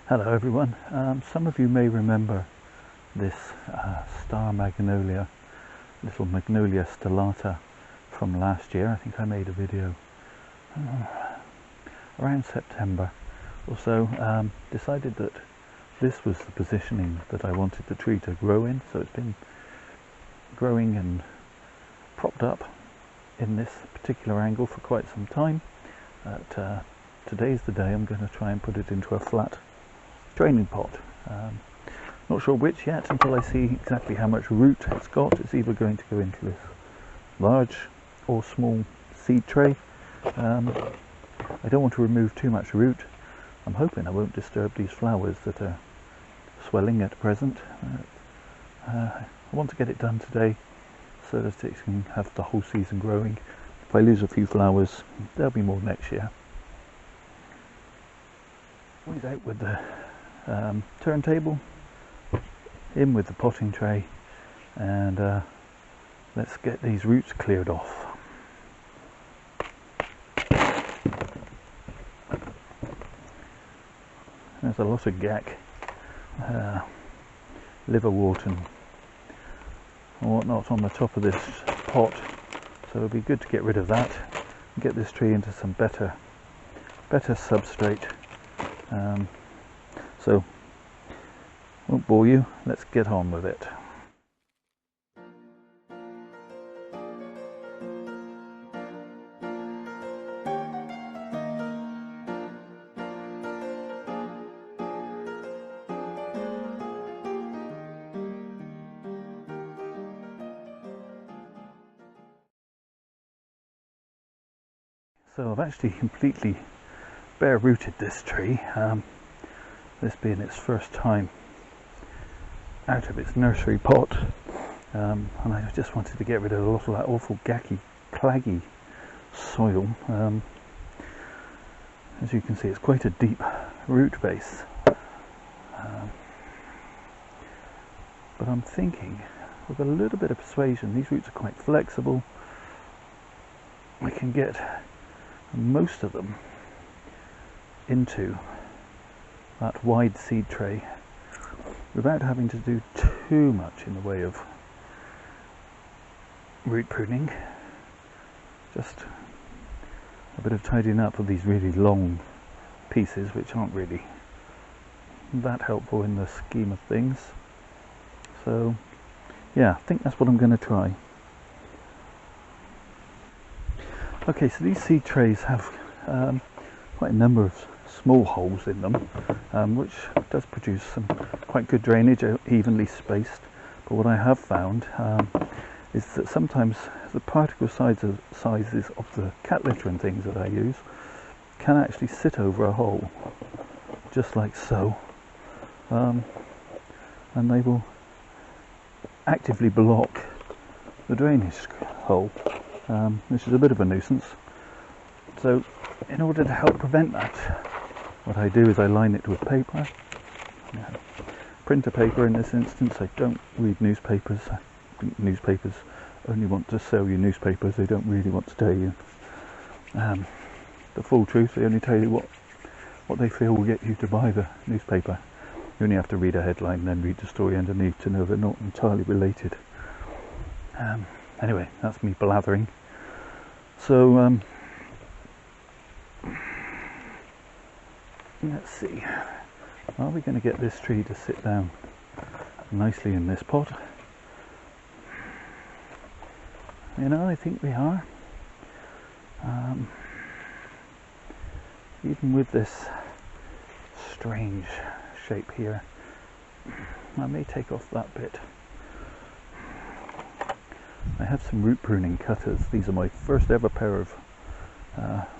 Hello everyone. Some of you may remember this star magnolia, little Magnolia stellata from last year. I think I made a video around September or so. Decided that this was the positioning that I wanted the tree to grow in, so it's been growing and propped up in this particular angle for quite some time. Today's the day I'm going to try and put it into a flat draining pot. Not sure which yet until I see exactly how much root it's got. It's either going to go into this large or small seed tray. I don't want to remove too much root. I'm hoping I won't disturb these flowers that are swelling at present. I want to get it done today so that it can have the whole season growing. If I lose a few flowers, there'll be more next year. Always out with the turntable, in with the potting tray, and let's get these roots cleared off. There's a lot of gack, liverwort and whatnot on the top of this pot, so it'll be good to get rid of that and get this tree into some better substrate. So, won't bore you, let's get on with it. So I've actually completely bare rooted this tree, this being its first time out of its nursery pot, and I just wanted to get rid of a lot of that awful gacky, claggy soil. As you can see, it's quite a deep root base, but I'm thinking with a little bit of persuasion, these roots are quite flexible, I can get most of them into that wide seed tray without having to do too much in the way of root pruning. Just a bit of tidying up of these really long pieces which aren't really that helpful in the scheme of things. So yeah, I think that's what I'm going to try. Okay, so these seed trays have quite a number of small holes in them, which does produce some quite good drainage, evenly spaced. But what I have found is that sometimes the particle sizes of the cat litter and things that I use can actually sit over a hole, just like so, and they will actively block the drainage hole, which is a bit of a nuisance. So in order to help prevent that, what I do is I line it with paper, printer paper in this instance. I don't read newspapers. Newspapers only want to sell you newspapers, they don't really want to tell you the full truth. They only tell you what they feel will get you to buy the newspaper. You only have to read a headline and then read the story underneath to know they're not entirely related. Anyway, that's me blathering. So let's see, are we going to get this tree to sit down nicely in this pot? You know, I think we are. Even with this strange shape here, I may take off that bit. I have some root pruning cutters. These are my first ever pair of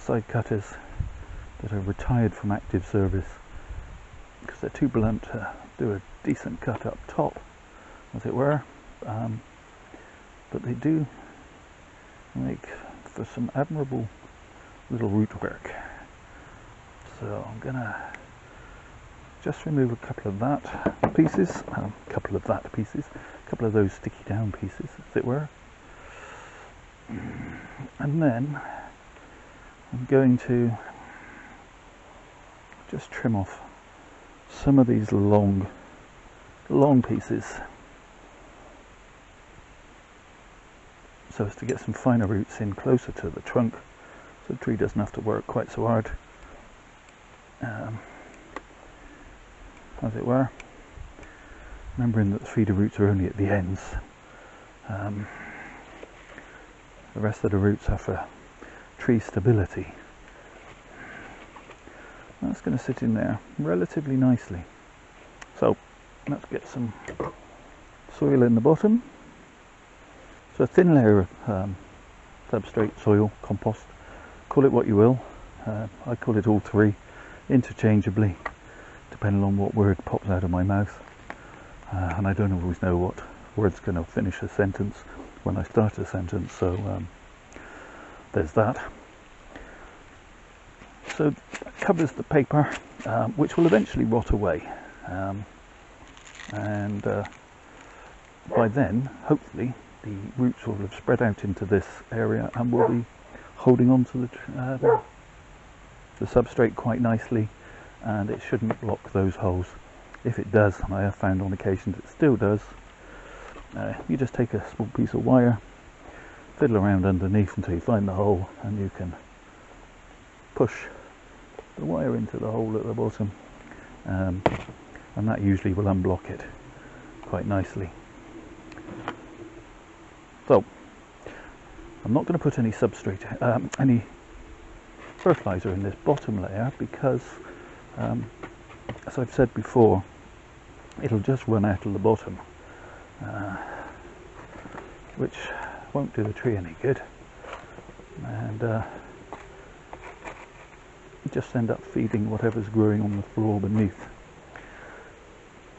side cutters that are retired from active service, because they're too blunt to do a decent cut up top, as it were, but they do make for some admirable little root work. So I'm gonna just remove a couple of that pieces, a couple of those sticky down pieces, as it were, and then I'm going to just trim off some of these long pieces so as to get some finer roots in closer to the trunk, so the tree doesn't have to work quite so hard, as it were. Remembering that the feeder roots are only at the ends. The rest of the roots are for tree stability. That's going to sit in there relatively nicely. So let's get some soil in the bottom. So a thin layer of substrate, soil, compost, call it what you will. I call it all three interchangeably, depending on what word pops out of my mouth. And I don't always know what word's going to finish a sentence when I start a sentence, so there's that. So that covers the paper, which will eventually rot away, and by then hopefully the roots will have spread out into this area and will be holding on to the substrate quite nicely, and it shouldn't block those holes. If it does, and I have found on occasions it still does, you just take a small piece of wire, fiddle around underneath until you find the hole, and you can push the wire into the hole at the bottom, and that usually will unblock it quite nicely. So I'm not going to put any substrate, any fertilizer in this bottom layer because, as I've said before, it'll just run out of the bottom, which won't do the tree any good, and just end up feeding whatever's growing on the floor beneath.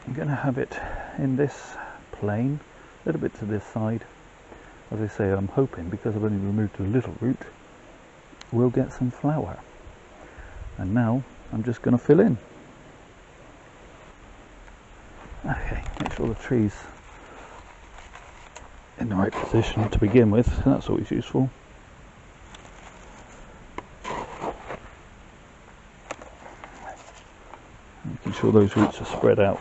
I'm going to have it in this plane, a little bit to this side. As I say, I'm hoping, because I've only removed a little root, we'll get some flower. And now I'm just going to fill in. Okay, make sure the tree's in the right position to begin with, that's always useful. Making sure those roots are spread out.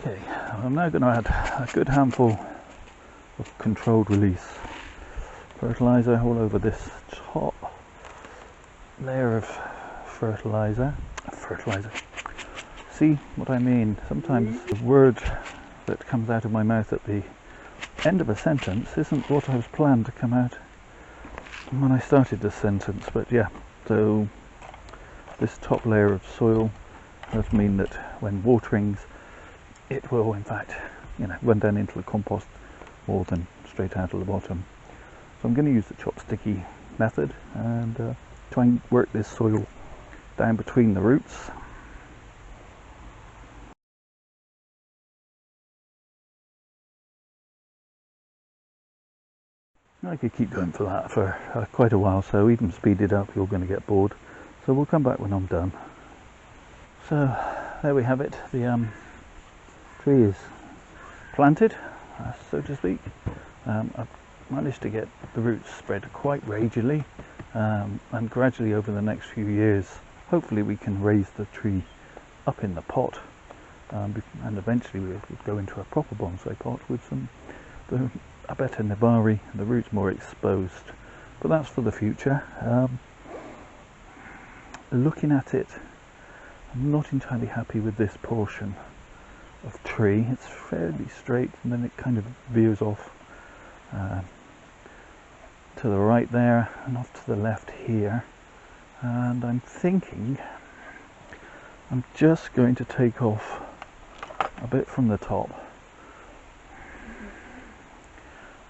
Okay, I'm now going to add a good handful of controlled release fertilizer all over this top layer of fertilizer. See what I mean? Sometimes the word that comes out of my mouth at the end of a sentence isn't what I was planned to come out when I started this sentence, but yeah, so this top layer of soil does mean that when waterings it will in fact, run down into the compost more than straight out of the bottom. So I'm going to use the chopsticky method and try and work this soil down between the roots. I could keep going for that for quite a while, so even speed it up you're going to get bored. So we'll come back when I'm done. So there we have it. The tree is planted, so to speak. I've managed to get the roots spread quite ragely, and gradually over the next few years hopefully we can raise the tree up in the pot, and eventually we'll go into a proper bonsai pot with a better nebari and the roots more exposed, but that's for the future. Looking at it, I'm not entirely happy with this portion of tree. It's fairly straight, and then it kind of veers off to the right there and off to the left here. And I'm thinking I'm just going to take off a bit from the top.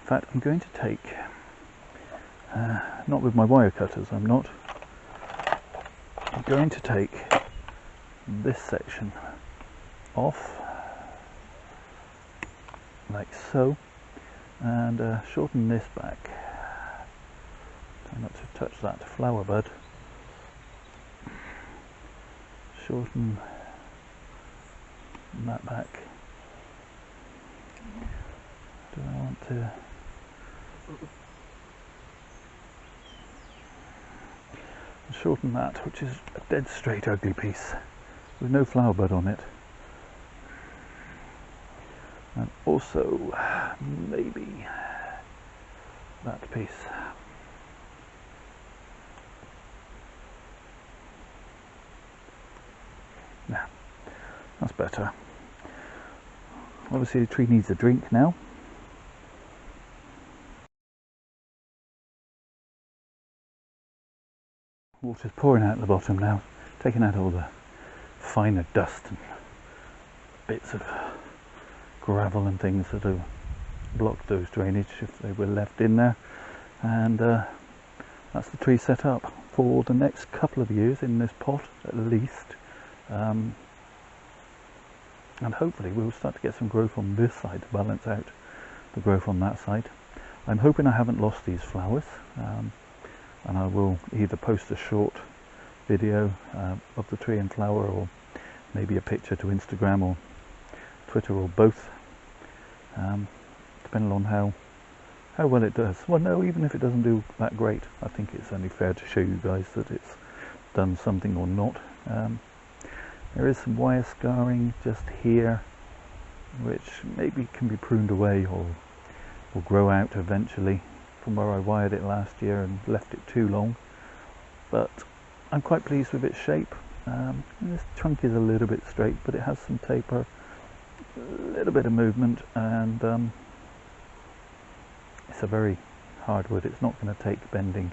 In fact, I'm going to take, not with my wire cutters, I'm going to take this section off, like so, and shorten this back. Try not to touch that flower bud. Shorten that back. Do I want to? Shorten that, which is a dead straight ugly piece with no flower bud on it. And also maybe that piece. Yeah, that's better. Obviously the tree needs a drink now. Water's pouring out the bottom now, taking out all the finer dust and bits of gravel and things that have blocked those drainage if they were left in there. And that's the tree set up for the next couple of years in this pot at least. And hopefully we'll start to get some growth on this side to balance out the growth on that side. I'm hoping I haven't lost these flowers, and I will either post a short video of the tree and flower, or maybe a picture to Instagram or Twitter, or both, depending on how well it does. Well, no, even if it doesn't do that great, I think it's only fair to show you guys that it's done something or not. There is some wire scarring just here, which maybe can be pruned away or will grow out eventually from where I wired it last year and left it too long. But I'm quite pleased with its shape. This trunk is a little bit straight, but it has some taper, a little bit of movement, and it's a very hard wood. It's not going to take bending.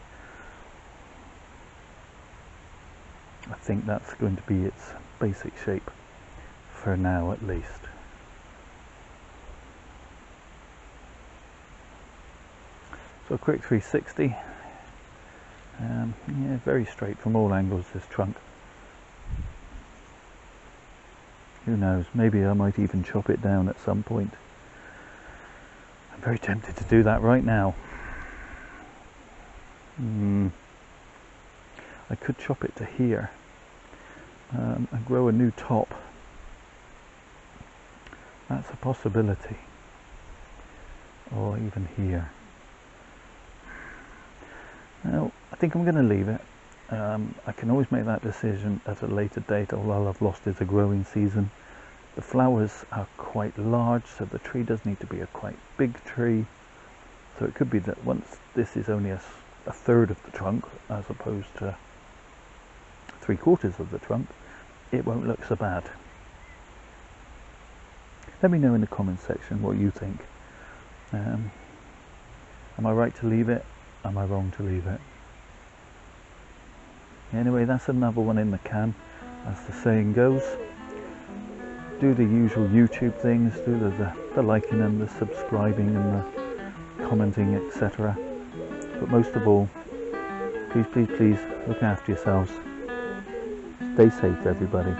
I think that's going to be its basic shape for now, at least. So a quick 360. Yeah, very straight from all angles, this trunk. Who knows, maybe I might even chop it down at some point. I'm very tempted to do that right now. I could chop it to here and grow a new top. That's a possibility. Or even here. Now, I think I'm going to leave it. I can always make that decision at a later date. All I'll have lost is a growing season. The flowers are quite large, so the tree does need to be a quite big tree. So it could be that once this is only a third of the trunk, as opposed to 3/4 of the trunk, it won't look so bad. Let me know in the comments section what you think. Am I right to leave it? Am I wrong to leave it? Anyway, that's another one in the can, as the saying goes. Do the usual YouTube things, do the liking and the subscribing and the commenting, etc. But most of all, please, please, please look after yourselves. Stay safe, everybody.